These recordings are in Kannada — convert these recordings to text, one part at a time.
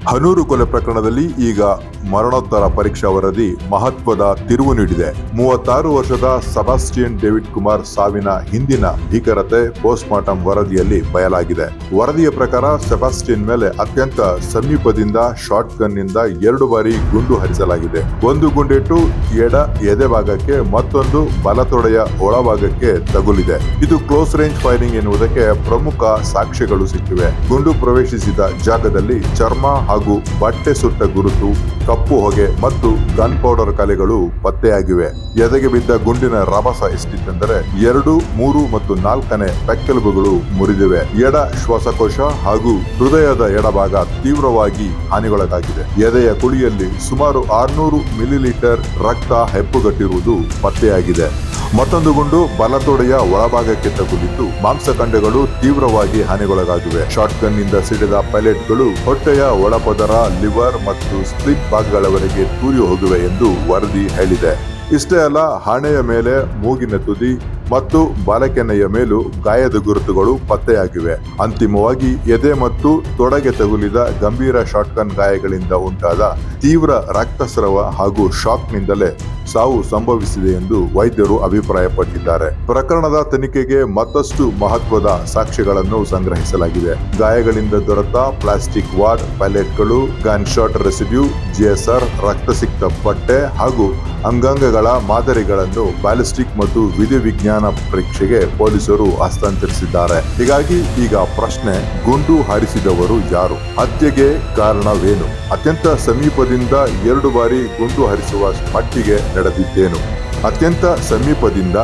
ಹನೂರು ಕೊಲೆ ಪ್ರಕರಣದಲ್ಲಿ ಈಗ ಮರಣೋತ್ತರ ಪರೀಕ್ಷಾ ವರದಿ ಮಹತ್ವದ ತಿರುವು ನೀಡಿದೆ. 36 ವರ್ಷದ ಸೆಬಾಸ್ಟಿಯನ್ ಡೇವಿಡ್ ಕುಮಾರ್ ಸಾವಿನ ಹಿಂದಿನ ಭೀಕರತೆ ಪೋಸ್ಟ್ ಮಾರ್ಟಂ ವರದಿಯಲ್ಲಿ ಬಯಲಾಗಿದೆ. ವರದಿಯ ಪ್ರಕಾರ ಸೆಬಾಸ್ಟಿಯನ್ ಮೇಲೆ ಅತ್ಯಂತ ಸಮೀಪದಿಂದ ಶಾರ್ಟ್ ಗನ್ ನಿಂದ 2 ಬಾರಿ ಗುಂಡು ಹರಿಸಲಾಗಿದೆ. ಒಂದು ಗುಂಡಿಟ್ಟು ಎದೆ ಭಾಗಕ್ಕೆ, ಮತ್ತೊಂದು ಬಲತೊಡೆಯ ಒಳಭಾಗಕ್ಕೆ ತಗುಲಿದೆ. ಇದು ಕ್ಲೋಸ್ ರೇಂಜ್ ಫೈರಿಂಗ್ ಎನ್ನುವುದಕ್ಕೆ ಪ್ರಮುಖ ಸಾಕ್ಷ್ಯಗಳು ಸಿಕ್ಕಿವೆ. ಗುಂಡು ಪ್ರವೇಶಿಸಿದ ಜಾಗದಲ್ಲಿ ಚರ್ಮ ಹಾಗೂ ಬಟ್ಟೆ ಸುಟ್ಟ ಗುರುತು, ಕಪ್ಪು ಹೊಗೆ ಮತ್ತು ಗನ್ ಪೌಡರ್ ಕಲೆಗಳು ಪತ್ತೆಯಾಗಿವೆ. ಎದೆಗೆ ಬಿದ್ದ ಗುಂಡಿನ ರಭಸ ಎಷ್ಟಿತ್ತೆಂದರೆ 2, 3 ಮತ್ತು 4ನೇ ಪೆಕ್ಕೆಲುಬುಗಳು ಮುರಿದಿವೆ. ಎಡ ಶ್ವಾಸಕೋಶ ಹಾಗೂ ಹೃದಯದ ಎಡಭಾಗ ತೀವ್ರವಾಗಿ ಹಾನಿಗೊಳಗಾಗಿದೆ. ಎದೆಯ ಕುಳಿಯಲ್ಲಿ ಸುಮಾರು 600 ಮಿಲಿಲೀಟರ್ ರಕ್ತ ಹೆಪ್ಪುಗಟ್ಟಿರುವುದು ಪತ್ತೆಯಾಗಿದೆ. ಮತ್ತೊಂದು ಗುಂಡು ಬಲತೊಡೆಯ ಒಳಭಾಗಕ್ಕೆ ತಗುಲಿದ್ದು ಮಾಂಸಖಂಡಗಳು ತೀವ್ರವಾಗಿ ಹಾನಿಗೊಳಗಾಗಿವೆ. ಶಾರ್ಟ್ ಗನ್ ನಿಂದ ಸಿಡಿದ ಪೈಲೆಟ್ಗಳು ಹೊಟ್ಟೆಯ ಒಳಪದರ, ಲಿವರ್ ಮತ್ತು ಸ್ಪ್ಲಿಟ್ ಭಾಗಗಳವರೆಗೆ ತೂರಿ ಹೋಗಿವೆ ಎಂದು ವರದಿ ಹೇಳಿದೆ. ಇಷ್ಟೇ ಅಲ್ಲ, ಹಣೆಯ ಮೇಲೆ, ಮೂಗಿನ ತುದಿ ಮತ್ತು ಬಲಕೆನೆಯ ಮೇಲೂ ಗಾಯದ ಗುರುತುಗಳು ಪತ್ತೆಯಾಗಿವೆ. ಅಂತಿಮವಾಗಿ ಎದೆ ಮತ್ತು ತೊಡೆಗೆ ತಗುಲಿದ ಗಂಭೀರ ಶಾಟ್ಗನ್ ಗಾಯಗಳಿಂದ ಉಂಟಾದ ತೀವ್ರ ರಕ್ತಸ್ರಾವ ಹಾಗೂ ಶಾಕ್ನಿಂದಲೇ ಸಾವು ಸಂಭವಿಸಿದೆ ಎಂದು ವೈದ್ಯರು ಅಭಿಪ್ರಾಯಪಟ್ಟಿದ್ದಾರೆ. ಪ್ರಕರಣದ ತನಿಖೆಗೆ ಮತ್ತಷ್ಟು ಮಹತ್ವದ ಸಾಕ್ಷ್ಯಗಳನ್ನು ಸಂಗ್ರಹಿಸಲಾಗಿದೆ. ಗಾಯಗಳಿಂದ ದೊರೆತ ಪ್ಲಾಸ್ಟಿಕ್ ವಾಡ್, ಪೈಲೆಟ್ಗಳು, ಗನ್ ಶಾಟ್ ರೆಸಿಡ್ಯೂ, ಜಿಎಸ್ಆರ್, ರಕ್ತಸಿಕ್ತ ಬಟ್ಟೆ ಹಾಗೂ ಅಂಗಾಂಗಗಳ ಮಾದರಿಗಳನ್ನು ಬ್ಯಾಲಿಸ್ಟಿಕ್ ಮತ್ತು ವಿಧಿವಿಜ್ಞಾನ ಪರೀಕ್ಷೆಗೆ ಪೊಲೀಸರು ಹಸ್ತಾಂತರಿಸಿದ್ದಾರೆ. ಹೀಗಾಗಿ ಈಗ ಪ್ರಶ್ನೆ, ಗುಂಡು ಹಾರಿಸಿದವರು ಯಾರು? ಹತ್ಯೆಗೆ ಕಾರಣವೇನು? ಅತ್ಯಂತ ಸಮೀಪದಿಂದ 2 ಬಾರಿ ಗುಂಡು ಹರಿಸುವ ಮಟ್ಟಿಗೆ ನಡೆದಿದ್ದೇನು? ಅತ್ಯಂತ ಸಮೀಪದಿಂದ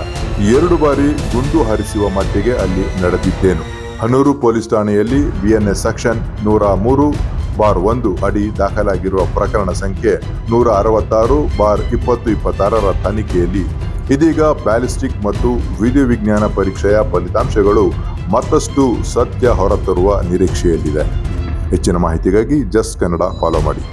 2 ಬಾರಿ ಗುಂಡು ಹರಿಸುವ ಮಟ್ಟಿಗೆ ಅಲ್ಲಿ ನಡೆದಿದ್ದೇನು? ಹನೂರು ಪೊಲೀಸ್ ಠಾಣೆಯಲ್ಲಿ ಬಿಎನ್ಎಸ್ ಸೆಕ್ಷನ್ 103/1 ಅಡಿ ದಾಖಲಾಗಿರುವ ಪ್ರಕರಣ ಸಂಖ್ಯೆ 166/2026 ತನಿಖೆಯಲ್ಲಿ ಇದೀಗ ಬ್ಯಾಲಿಸ್ಟಿಕ್ ಮತ್ತು ವಿಧಿವಿಜ್ಞಾನ ಪರೀಕ್ಷೆಯ ಫಲಿತಾಂಶಗಳು ಮತ್ತಷ್ಟು ಸತ್ಯ ಹೊರತರುವ ನಿರೀಕ್ಷೆಯಲ್ಲಿದೆ. ಹೆಚ್ಚಿನ ಮಾಹಿತಿಗಾಗಿ ಜಸ್ಟ್ ಕನ್ನಡ ಫಾಲೋ ಮಾಡಿ.